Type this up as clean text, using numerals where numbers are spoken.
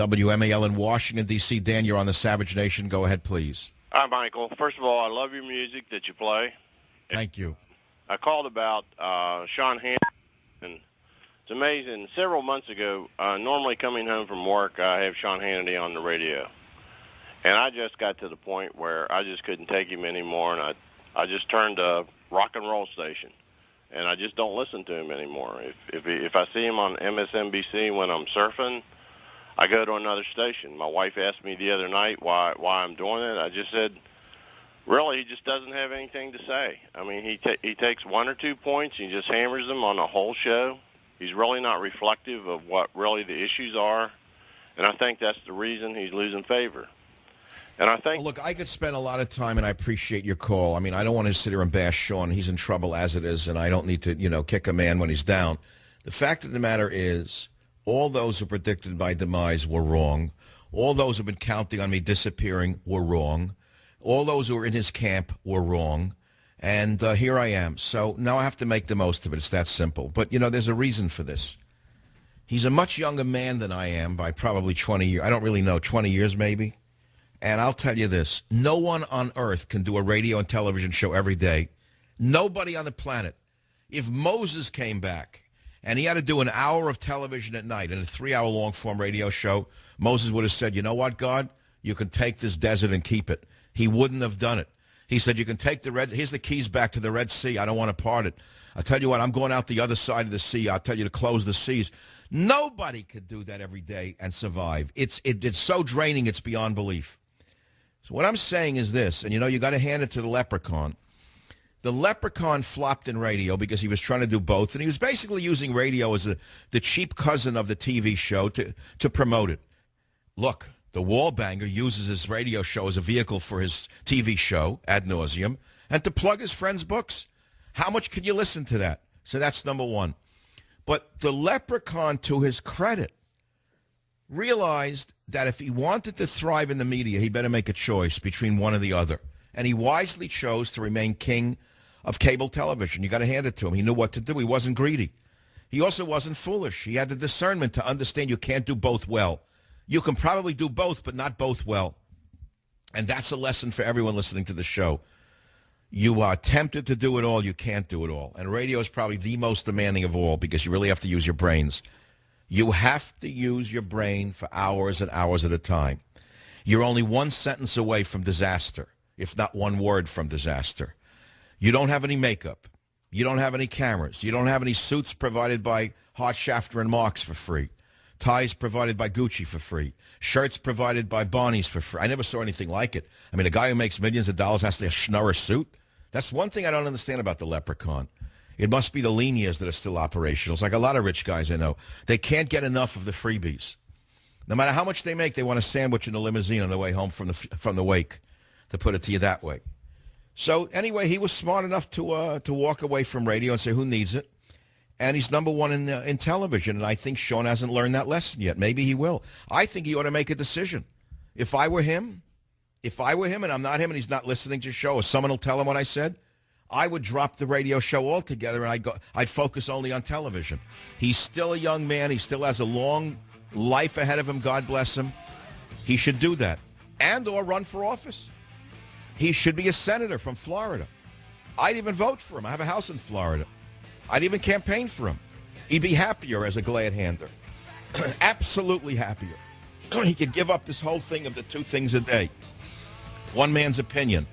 WMAL in Washington, D.C. Dan, you're on the Savage Nation. Go ahead, please. Hi, Michael. First of all, I love your music that you play. Thank you. I called about Sean Hannity, and it's amazing. Several months ago, normally coming home from work, I have Sean Hannity on the radio. And I just got to the point where I just couldn't take him anymore, and I just turned a rock and roll station. And I just don't listen to him anymore. If I see him on MSNBC when I'm surfing, I go to another station. My wife asked me the other night why I'm doing it. I just said, really, he just doesn't have anything to say. I mean, he takes 1 or 2 points and he just hammers them on the whole show. He's really not reflective of what really the issues are, and I think that's the reason he's losing favor. And I think, look, I could spend a lot of time, and I appreciate your call. I mean, I don't want to sit here and bash Sean. He's in trouble as it is, and I don't need to, kick a man when he's down. The fact of the matter is, all those who predicted my demise were wrong. All those who have been counting on me disappearing were wrong. All those who were in his camp were wrong. And here I am. So now I have to make the most of it. It's that simple. But, there's a reason for this. He's a much younger man than I am by probably 20 years. I don't really know, 20 years maybe. And I'll tell you this. No one on earth can do a radio and television show every day. Nobody on the planet. If Moses came back and he had to do an hour of television at night and a 3-hour long-form radio show, Moses would have said, you know what, God? You can take this desert and keep it. He wouldn't have done it. He said, you can take here's the keys back to the Red Sea. I don't want to part it. I'll tell you what, I'm going out the other side of the sea. I'll tell you to close the seas. Nobody could do that every day and survive. It's so draining, it's beyond belief. So what I'm saying is this, and you got to hand it to the Leprechaun. The Leprechaun flopped in radio because he was trying to do both, and he was basically using radio as the cheap cousin of the TV show to promote it. Look, the Wallbanger uses his radio show as a vehicle for his TV show, ad nauseum, and to plug his friends' books. How much can you listen to that? So that's number one. But the Leprechaun, to his credit, realized that if he wanted to thrive in the media, he better make a choice between one or the other. And he wisely chose to remain king of cable television. You got to hand it to him. He knew what to do. He wasn't greedy. He also wasn't foolish. He had the discernment to understand you can't do both well. You can probably do both, but not both well. And that's a lesson for everyone listening to the show. You are tempted to do it all. You can't do it all. And radio is probably the most demanding of all because you really have to use your brains. You have to use your brain for hours and hours at a time. You're only one sentence away from disaster, if not one word from disaster. You don't have any makeup. You don't have any cameras. You don't have any suits provided by Hart, Shafter, and Marks for free. Ties provided by Gucci for free. Shirts provided by Barney's for free. I never saw anything like it. I mean, a guy who makes millions of dollars has to schnurr a suit. That's one thing I don't understand about the Leprechaun. It must be the lean years that are still operational. It's like a lot of rich guys I know. They can't get enough of the freebies. No matter how much they make, they want a sandwich in a limousine on the way home from the wake, to put it to you that way. So anyway, he was smart enough to walk away from radio and say, who needs it? And he's number one in television, and I think Sean hasn't learned that lesson yet. Maybe he will. I think he ought to make a decision. If I were him and I'm not him and he's not listening to the show, or someone will tell him what I said, I would drop the radio show altogether and I'd focus only on television. He's still a young man. He still has a long life ahead of him. God bless him. He should do that and or run for office. He should be a senator from Florida. I'd even vote for him. I have a house in Florida. I'd even campaign for him. He'd be happier as a glad-hander. Absolutely happier. He could give up this whole thing of the 2 things a day. One man's opinion.